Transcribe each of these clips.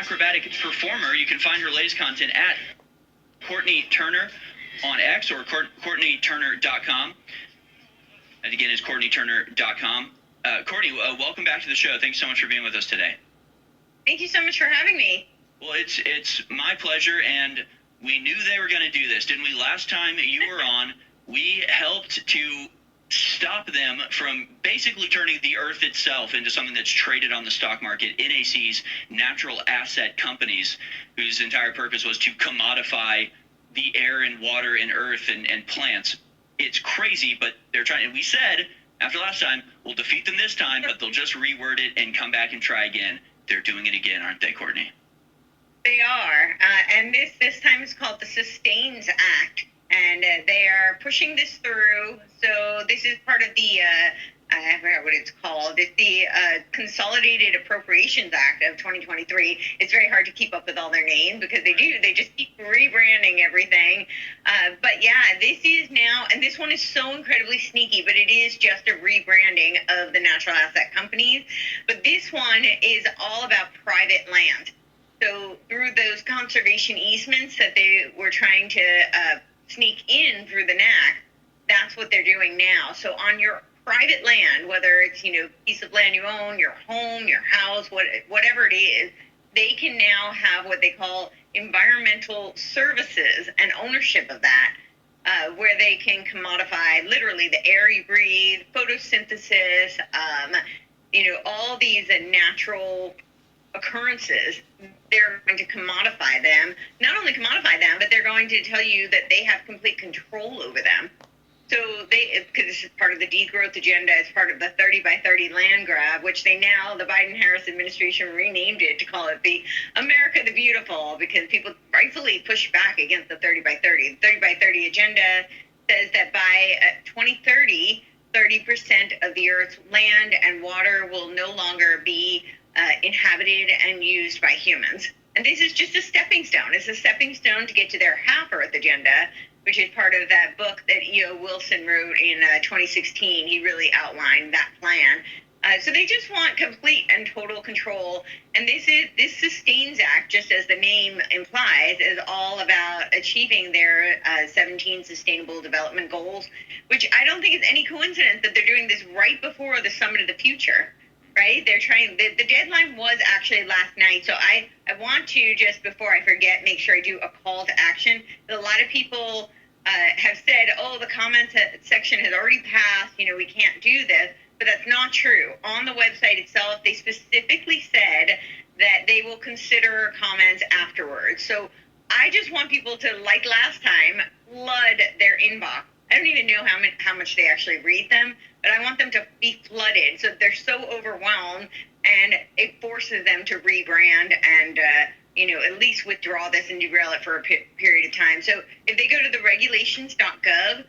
acrobatic performer. You can find her latest content at Courtney Turner on X or CourtneyTurner.com. And again, it's CourtneyTurner.com. Courtney, welcome back to the show. Thanks so much for being with us today. Thank you so much for having me. Well, it's my pleasure, and we knew they were going to do this, didn't we? Last time you were on, we helped to stop them from basically turning the earth itself into something that's traded on the stock market. NAC's natural asset companies, whose entire purpose was to commodify the air and water and earth and plants. It's crazy, but they're trying. And we said after last time, we'll defeat them this time, but they'll just reword it and come back and try again. They're doing it again, aren't they, Courtney? They are, and this time is called the Sustains Act, and they are pushing this through. So this is part of the I forgot what it's called. It's the Consolidated Appropriations Act of 2023. It's very hard to keep up with all their names because they just keep rebranding everything. But yeah, this is now, and this one is so incredibly sneaky, but it is just a rebranding of the natural asset companies. But this one is all about private land. So through those conservation easements that they were trying to sneak in through the NAC, that's what they're doing now. So on your private land, whether it's, piece of land you own, your home, your house, whatever it is, they can now have what they call environmental services and ownership of that, where they can commodify literally the air you breathe, photosynthesis, all these natural occurrences. They're going to commodify them, not only commodify them, but they're going to tell you that they have complete control over them. So because this is part of the degrowth agenda, it's part of the 30 by 30 land grab, which the Biden-Harris administration renamed it to call it the America the Beautiful, because people rightfully push back against the 30 by 30. The 30 by 30 agenda says that by 2030, 30% of the Earth's land and water will no longer be inhabited and used by humans. And this is just a stepping stone. It's a stepping stone to get to their half Earth agenda, which is part of that book that E.O. Wilson wrote in 2016. He really outlined that plan. So they just want complete and total control. And this Sustains Act, just as the name implies, is all about achieving their 17 Sustainable Development Goals, which I don't think is any coincidence that they're doing this right before the Summit of the Future. Right? They're trying, the deadline was actually last night. So I want to, just before I forget, make sure I do a call to action. A lot of people have said, the comments section has already passed, we can't do this, but that's not true. On the website itself, they specifically said that they will consider comments afterwards. So I just want people to, like last time, flood their inbox. I don't even know how much they actually read them, but I want them to be flooded so they're so overwhelmed, and it forces them to rebrand and, at least withdraw this and derail it for a period of time. So if they go to the regulations.gov,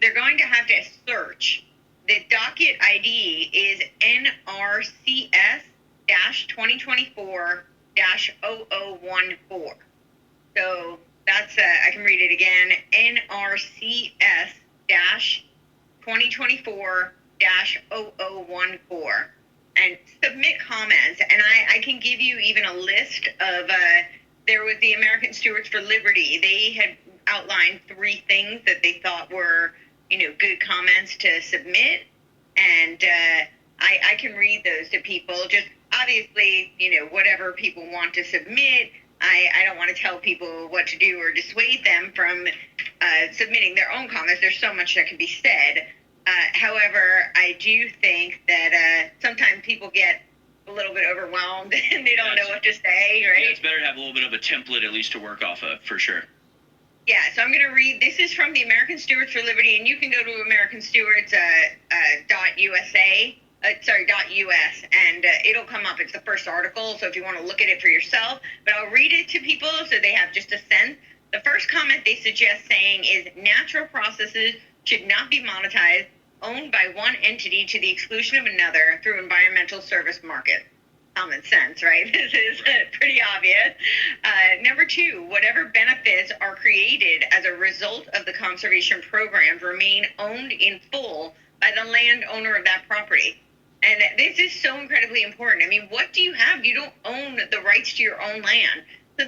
they're going to have to search. The docket ID is NRCS-2024-0014. So that's, I can read it again, NRCS-2024-0014. And submit comments. And I can give you even a list of, there was the American Stewards for Liberty. They had outlined 3 things that they thought were, good comments to submit. And I can read those to people. Just obviously, whatever people want to submit. I don't want to tell people what to do or dissuade them from submitting their own comments. There's so much that can be said. However, I do think that sometimes people get a little bit overwhelmed and they don't know what to say, right? Yeah, it's better to have a little bit of a template at least to work off of, for sure. Yeah, so I'm going to read, this is from the American Stewards for Liberty, and you can go to .us, and it'll come up. It's the first article, so if you want to look at it for yourself. But I'll read it to people so they have just a sense. The first comment they suggest saying is, natural processes should not be monetized, owned by one entity to the exclusion of another through environmental service market. Common sense, right? This is pretty obvious. Number 2, whatever benefits are created as a result of the conservation programs remain owned in full by the landowner of that property. And this is so incredibly important. I mean, what do you have? You don't own the rights to your own land. So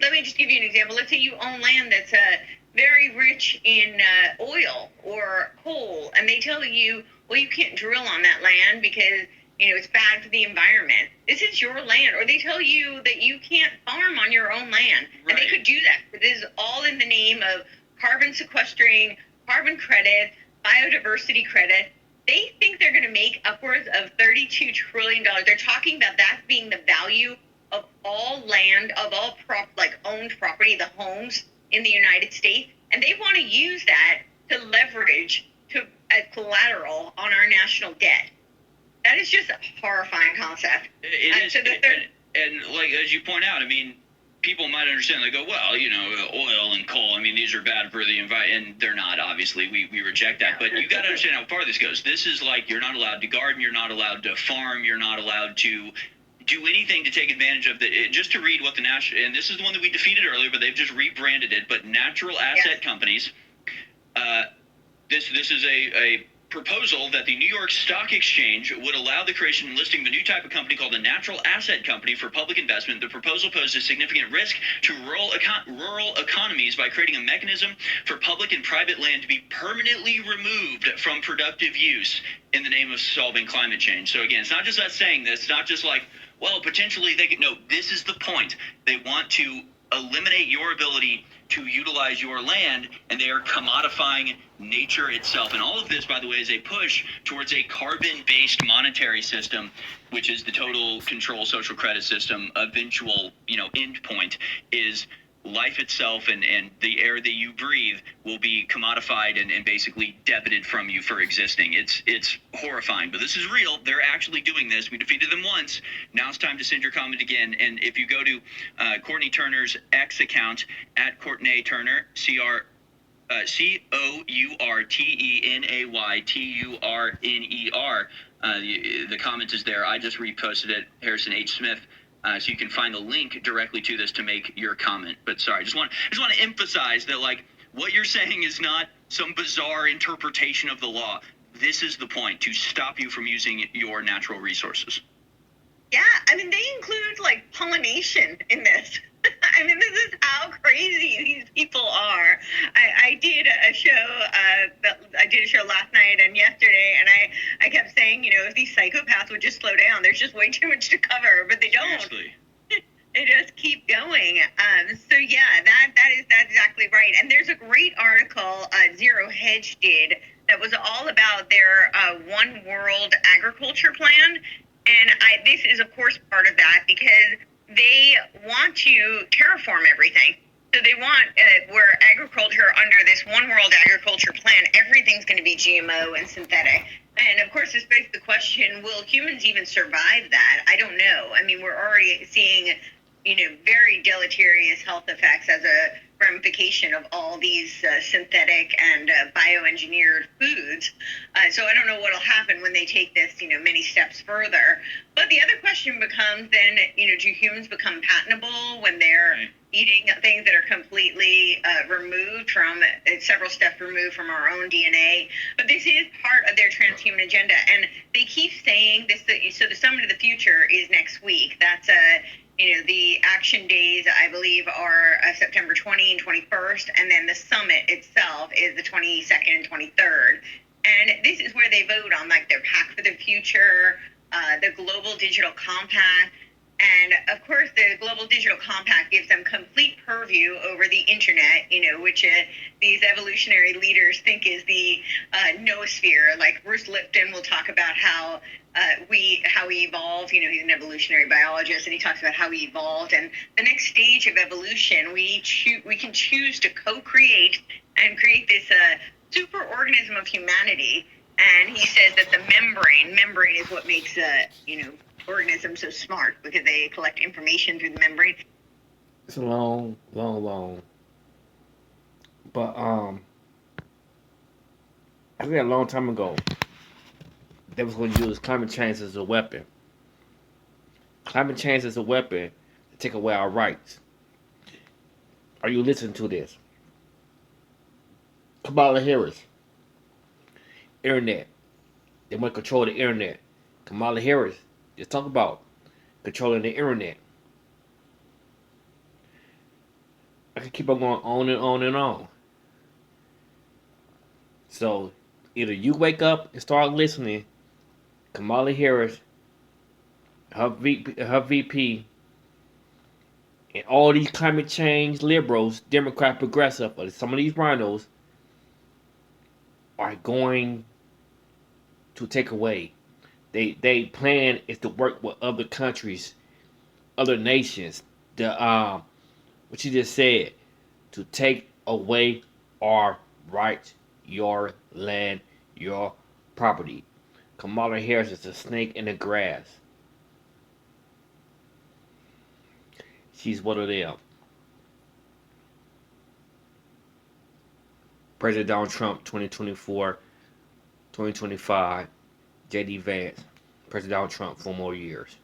let me just give you an example. Let's say you own land that's very rich in oil or coal, and they tell you, well, you can't drill on that land because it's bad for the environment. This is your land. Or they tell you that you can't farm on your own land. Right. And they could do that. But this is all in the name of carbon sequestering, carbon credit, biodiversity credit. They think they're going to make upwards of $32 trillion. They're talking about that being the value of all land, of all owned property, the homes in the United States. And they want to use that to leverage as collateral on our national debt. That is just a horrifying concept. It is, and like as you point out, I mean, people might understand. They go, well, oil and coal. I mean, these are bad for the environment, and they're not. Obviously, we reject that. But you got to understand how far this goes. This is like you're not allowed to garden, you're not allowed to farm, you're not allowed to do anything to take advantage of just to read what the national, and this is the one that we defeated earlier, but they've just rebranded it. But natural asset companies. This is a proposal that the New York Stock Exchange would allow the creation and listing of a new type of company called a natural asset company for public investment. The proposal poses significant risk to rural economies by creating a mechanism for public and private land to be permanently removed from productive use in the name of solving climate change. So again, it's not just us saying this. It's not just like, well, potentially they could. No, this is the point. They want to eliminate your ability to utilize your land, and they are commodifying nature itself. And all of this, by the way, is a push towards a carbon-based monetary system, which is the total control social credit system. Eventual, end point is life itself, and the air that you breathe will be commodified and basically debited from you for existing. It's horrifying, but this is real. They're actually doing this. We defeated them once. Now it's time to send your comment again. And if you go to Courtney Turner's X account at Courtney Turner, COURTENAYTURNER, the comment is there. I just reposted it. Harrison H. Smith. So you can find the link directly to this to make your comment. But sorry, I just want to emphasize that, like, what you're saying is not some bizarre interpretation of the law. This is the point, to stop you from using your natural resources. Yeah, I mean, they include, like, pollination in this. I mean, this is how crazy these people are. I did a show. I did a show last night and yesterday, and I kept saying, if these psychopaths would just slow down, there's just way too much to cover, but they don't. Seriously. They just keep going. So yeah, that's exactly right. And there's a great article Zero Hedge did that was all about their One World Agriculture Plan, and this is of course part of that because they want to terraform everything. So they want where agriculture under this One World Agriculture Plan, everything's going to be GMO and synthetic. And of course, this begs the question: will humans even survive that? I don't know. I mean, we're already seeing, very deleterious health effects as a ramification of all these synthetic and bioengineered foods. So I don't know what will happen when they take this, many steps further. But the other question becomes then, do humans become patentable when they're eating things that are completely removed from, several steps removed from our own DNA? But this is part of their transhuman agenda. And they keep saying this, so the Summit of the Future is next week. That's the action days, I believe, are September 20 and 21st, and then the summit itself is the 22nd and 23rd. And this is where they vote on, like, their Pact for the Future, the Global Digital Compact. And, of course, the Global Digital Compact gives them complete purview over the internet, which these evolutionary leaders think is the noosphere. Like, Bruce Lipton will talk about how we evolved. He's an evolutionary biologist, and he talks about how we evolved. And the next stage of evolution, we can choose to co-create and create this super organism of humanity. And he says that the membrane is what makes organisms so smart, because they collect information through the membrane. It's a long. But I think a long time ago, they was going to use climate change as a weapon. Climate change as a weapon to take away our rights. Are you listening to this? Kamala Harris. Internet. They want to control the internet. Kamala Harris just talk about controlling the internet. I can keep on going on and on and on. So either you wake up and start listening, Kamala Harris, her VP, and all these climate change liberals, Democrat, progressive, or some of these rhinos are going to take away. They plan is to work with other countries, other nations. The what you just said, to take away our rights, your land, your property. Kamala Harris is a snake in the grass. She's one of them. President Donald Trump, 2024, 2025. J.D. Vance. President Donald Trump, 4 more years.